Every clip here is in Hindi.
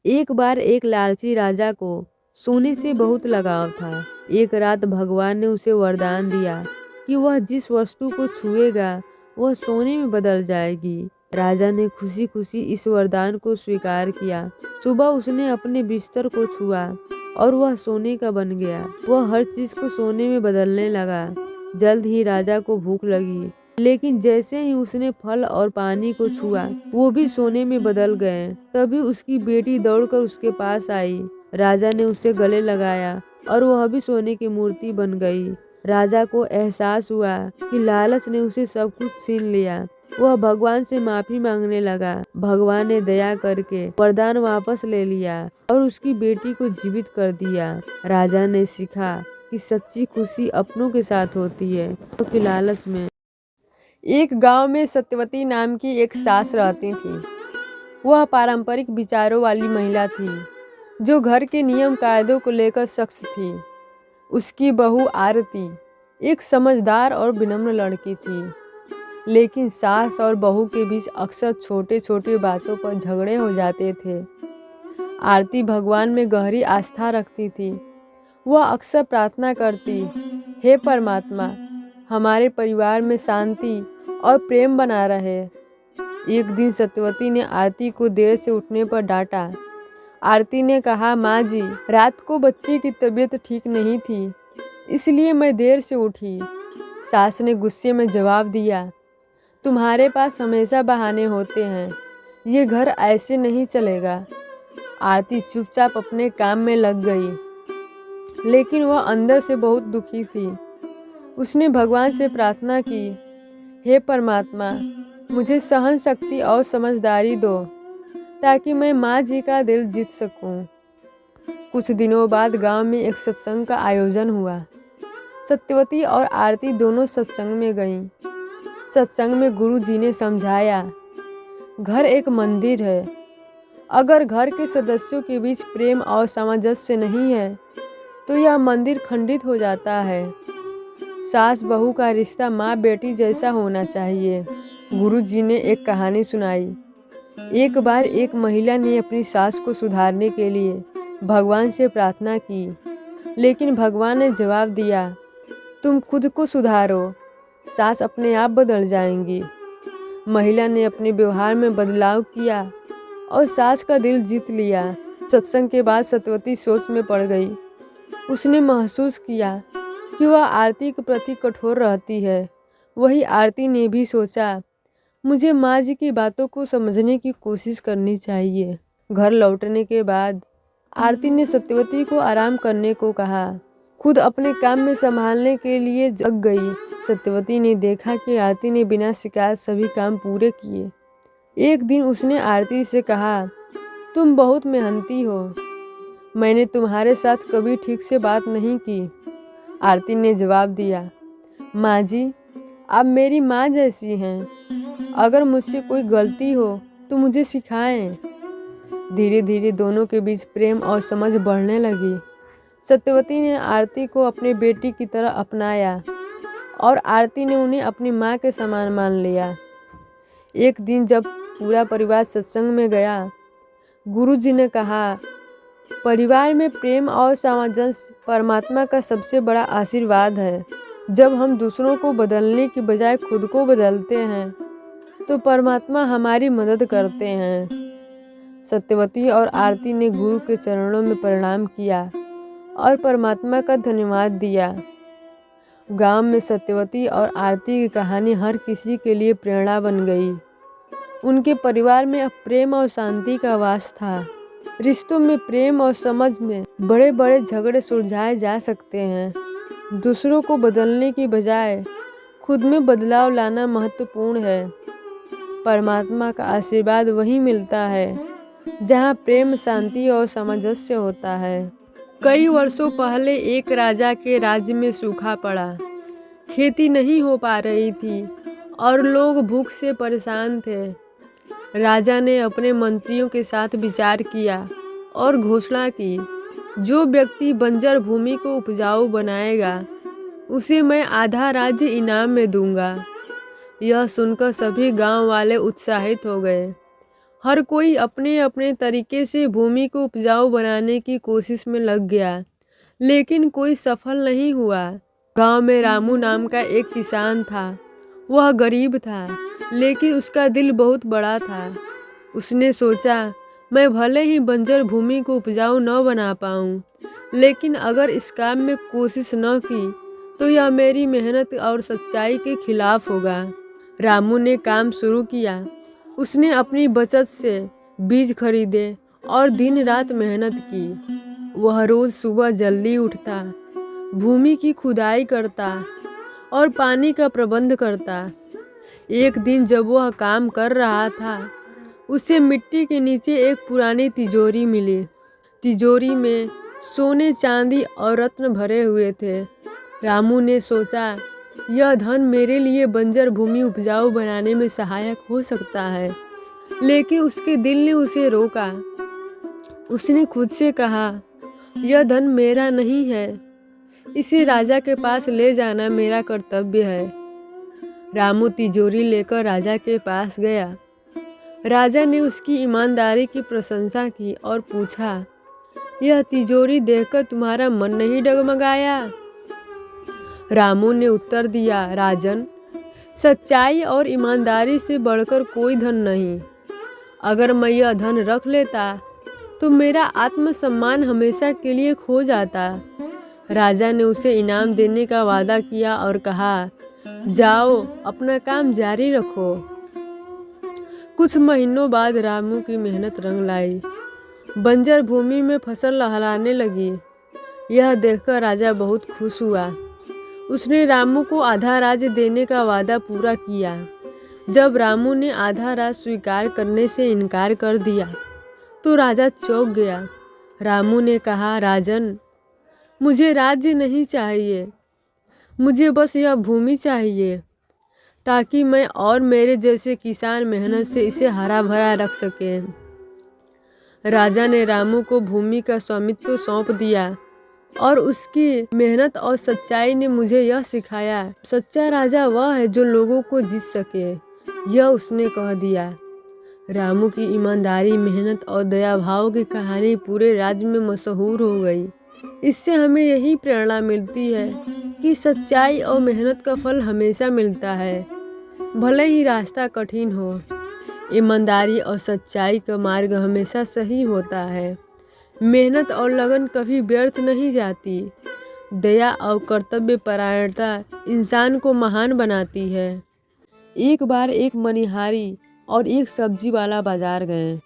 एक बार एक लालची राजा को सोने से बहुत लगाव था। एक रात भगवान ने उसे वरदान दिया कि वह जिस वस्तु को छुएगा वह सोने में बदल जाएगी। राजा ने खुशी खुशी इस वरदान को स्वीकार किया। सुबह उसने अपने बिस्तर को छुआ और वह सोने का बन गया। वह हर चीज को सोने में बदलने लगा। जल्द ही राजा को भूख लगी, लेकिन जैसे ही उसने फल और पानी को छुआ वो भी सोने में बदल गए। तभी उसकी बेटी दौड़कर उसके पास आई। राजा ने उसे गले लगाया और वह भी सोने की मूर्ति बन गई। राजा को एहसास हुआ कि लालच ने उसे सब कुछ छीन लिया। वह भगवान से माफी मांगने लगा। भगवान ने दया करके वरदान वापस ले लिया और उसकी बेटी को जीवित कर दिया। राजा ने सीखा कि सच्ची खुशी अपनों के साथ होती है, तो कि लालच में। एक गांव में सत्यवती नाम की एक सास रहती थी। वह पारंपरिक विचारों वाली महिला थी जो घर के नियम कायदों को लेकर सख्त थी। उसकी बहू आरती एक समझदार और विनम्र लड़की थी, लेकिन सास और बहू के बीच अक्सर छोटे छोटे बातों पर झगड़े हो जाते थे। आरती भगवान में गहरी आस्था रखती थी। वह अक्सर प्रार्थना करती, हे परमात्मा, हमारे परिवार में शांति और प्रेम बना रहे। एक दिन सत्यवती ने आरती को देर से उठने पर डांटा। आरती ने कहा, माँ जी, रात को बच्ची की तबीयत ठीक नहीं थी, इसलिए मैं देर से उठी। सास ने गुस्से में जवाब दिया, तुम्हारे पास हमेशा बहाने होते हैं, ये घर ऐसे नहीं चलेगा। आरती चुपचाप अपने काम में लग गई, लेकिन वह अंदर से बहुत दुखी थी। उसने भगवान से प्रार्थना की, हे परमात्मा, मुझे सहन शक्ति और समझदारी दो ताकि मैं माँ जी का दिल जीत सकूं। कुछ दिनों बाद गांव में एक सत्संग का आयोजन हुआ। सत्यवती और आरती दोनों सत्संग में गईं। सत्संग में गुरु जी ने समझाया, घर एक मंदिर है। अगर घर के सदस्यों के बीच प्रेम और सामंजस्य नहीं है तो यह मंदिर खंडित हो जाता है। सास बहू का रिश्ता माँ बेटी जैसा होना चाहिए। गुरु जी ने एक कहानी सुनाई। एक बार एक महिला ने अपनी सास को सुधारने के लिए भगवान से प्रार्थना की, लेकिन भगवान ने जवाब दिया, तुम खुद को सुधारो, सास अपने आप बदल जाएंगी। महिला ने अपने व्यवहार में बदलाव किया और सास का दिल जीत लिया। सत्संग के बाद सत्यवती सोच में पड़ गई। उसने महसूस किया कि वह आरती के प्रति कठोर रहती है। वही आरती ने भी सोचा, मुझे माँ जी की बातों को समझने की कोशिश करनी चाहिए। घर लौटने के बाद आरती ने सत्यवती को आराम करने को कहा। खुद अपने काम में संभालने के लिए जग गई। सत्यवती ने देखा कि आरती ने बिना शिकायत सभी काम पूरे किए। एक दिन उसने आरती से कहा, तुम बहुत मेहनती हो, मैंने तुम्हारे साथ कभी ठीक से बात नहीं की। आरती ने जवाब दिया, माँ जी, आप मेरी माँ जैसी हैं। अगर मुझसे कोई गलती हो तो मुझे सिखाएं। धीरे धीरे दोनों के बीच प्रेम और समझ बढ़ने लगी। सत्यवती ने आरती को अपने बेटी की तरह अपनाया और आरती ने उन्हें अपनी माँ के समान मान लिया। एक दिन जब पूरा परिवार सत्संग में गया, गुरु जी ने कहा, परिवार में प्रेम और सामंजस्य परमात्मा का सबसे बड़ा आशीर्वाद है। जब हम दूसरों को बदलने की बजाय खुद को बदलते हैं तो परमात्मा हमारी मदद करते हैं। सत्यवती और आरती ने गुरु के चरणों में प्रणाम किया और परमात्मा का धन्यवाद दिया। गांव में सत्यवती और आरती की कहानी हर किसी के लिए प्रेरणा बन गई। उनके परिवार में अब प्रेम और शांति का वास था। रिश्तों में प्रेम और समझ में बड़े बड़े झगड़े सुलझाए जा सकते हैं। दूसरों को बदलने की बजाय खुद में बदलाव लाना महत्वपूर्ण है। परमात्मा का आशीर्वाद वहीं मिलता है जहाँ प्रेम, शांति और सामंजस्य होता है। कई वर्षों पहले एक राजा के राज्य में सूखा पड़ा। खेती नहीं हो पा रही थी और लोग भूख से परेशान थे। राजा ने अपने मंत्रियों के साथ विचार किया और घोषणा की, जो व्यक्ति बंजर भूमि को उपजाऊ बनाएगा उसे मैं आधा राज्य इनाम में दूंगा। यह सुनकर सभी गांव वाले उत्साहित हो गए। हर कोई अपने अपने तरीके से भूमि को उपजाऊ बनाने की कोशिश में लग गया, लेकिन कोई सफल नहीं हुआ। गांव में रामू नाम का एक किसान था। वह गरीब था, लेकिन उसका दिल बहुत बड़ा था। उसने सोचा, मैं भले ही बंजर भूमि को उपजाऊ न बना पाऊँ, लेकिन अगर इस काम में कोशिश न की तो यह मेरी मेहनत और सच्चाई के खिलाफ होगा। रामू ने काम शुरू किया। उसने अपनी बचत से बीज खरीदे और दिन रात मेहनत की। वह रोज सुबह जल्दी उठता, भूमि की खुदाई करता और पानी का प्रबंध करता। एक दिन जब वह काम कर रहा था, उसे मिट्टी के नीचे एक पुरानी तिजोरी मिली। तिजोरी में सोने, चांदी और रत्न भरे हुए थे। रामू ने सोचा, यह धन मेरे लिए बंजर भूमि उपजाऊ बनाने में सहायक हो सकता है। लेकिन उसके दिल ने उसे रोका। उसने खुद से कहा, यह धन मेरा नहीं है, इसे राजा के पास ले जाना मेरा कर्तव्य है। रामू तिजोरी लेकर राजा के पास गया। राजा ने उसकी ईमानदारी की प्रशंसा की और पूछा, यह तिजोरी देखकर तुम्हारा मन नहीं डगमगाया? रामू ने उत्तर दिया, राजन, सच्चाई और ईमानदारी से बढ़कर कोई धन नहीं। अगर मैं यह धन रख लेता तो मेरा आत्मसम्मान हमेशा के लिए खो जाता। राजा ने उसे इनाम देने का वादा किया और कहा, जाओ अपना काम जारी रखो। कुछ महीनों बाद रामू की मेहनत रंग लाई। बंजर भूमि में फसल लहराने लगी। यह देखकर राजा बहुत खुश हुआ। उसने रामू को आधा राज्य देने का वादा पूरा किया। जब रामू ने आधा राज्य स्वीकार करने से इनकार कर दिया तो राजा चौंक गया। रामू ने कहा, राजन, मुझे राज्य नहीं चाहिए, मुझे बस यह भूमि चाहिए, ताकि मैं और मेरे जैसे किसान मेहनत से इसे हरा भरा रख सकें। राजा ने रामू को भूमि का स्वामित्व सौंप दिया और उसकी मेहनत और सच्चाई ने मुझे यह सिखाया, सच्चा राजा वह है जो लोगों को जीत सके, यह उसने कह दिया। रामू की ईमानदारी, मेहनत और दया भाव की कहानी पूरे राज्य में मशहूर हो गई। इससे हमें यही प्रेरणा मिलती है कि सच्चाई और मेहनत का फल हमेशा मिलता है, भले ही रास्ता कठिन हो। ईमानदारी और सच्चाई का मार्ग हमेशा सही होता है। मेहनत और लगन कभी व्यर्थ नहीं जाती। दया और कर्तव्य परायणता इंसान को महान बनाती है। एक बार एक मनिहारी और एक सब्जी वाला बाजार गए।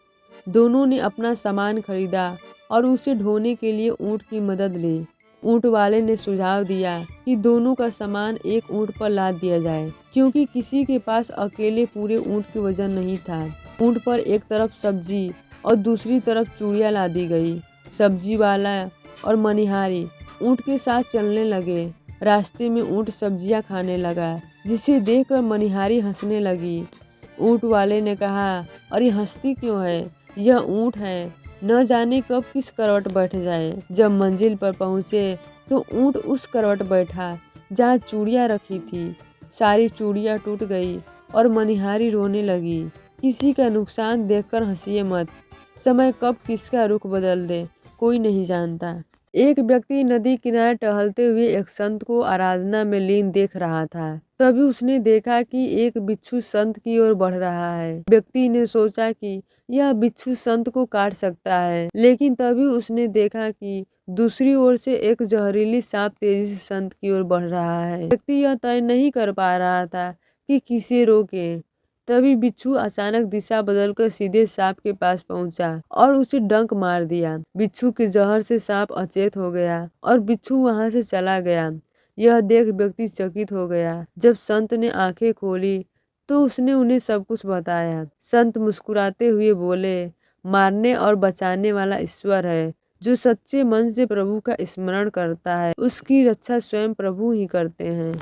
दोनों ने अपना सामान खरीदा और उसे ढोने के लिए ऊँट की मदद ली। ऊँट वाले ने सुझाव दिया कि दोनों का सामान एक ऊँट पर लाद दिया जाए, क्योंकि किसी के पास अकेले पूरे ऊँट के वजन नहीं था। ऊँट पर एक तरफ सब्जी और दूसरी तरफ चूड़ियाँ लादी गई। सब्जी वाला और मनिहारी ऊँट के साथ चलने लगे। रास्ते में ऊँट सब्जियाँ खाने लगा, जिसे देखकर मनिहारी हंसने लगी। ऊँट वाले ने कहा, अरे हंसती क्यों है? यह ऊँट है, न जाने कब किस करवट बैठ जाए। जब मंजिल पर पहुँचे तो ऊँट उस करवट बैठा जहाँ चूड़ियाँ रखी थी। सारी चूड़ियाँ टूट गई और मनिहारी रोने लगी। किसी का नुकसान देखकर हंसिए मत, समय कब किसका रुख बदल दे कोई नहीं जानता। एक व्यक्ति नदी किनारे टहलते हुए एक संत को आराधना में लीन देख रहा था। तभी उसने देखा कि एक बिच्छू संत की ओर बढ़ रहा है। व्यक्ति ने सोचा कि यह बिच्छू संत को काट सकता है, लेकिन तभी उसने देखा कि दूसरी ओर से एक जहरीली सांप तेजी से संत की ओर बढ़ रहा है। व्यक्ति यह तय नहीं कर पा रहा था कि किसे रोके। तभी बिच्छू अचानक दिशा बदलकर सीधे सांप के पास पहुंचा और उसे डंक मार दिया। बिच्छू के जहर से सांप अचेत हो गया और बिच्छू वहां से चला गया। यह देख व्यक्ति चकित हो गया। जब संत ने आंखें खोली तो उसने उन्हें सब कुछ बताया। संत मुस्कुराते हुए बोले, मारने और बचाने वाला ईश्वर है। जो सच्चे मन से प्रभु का स्मरण करता है, उसकी रक्षा स्वयं प्रभु ही करते हैं।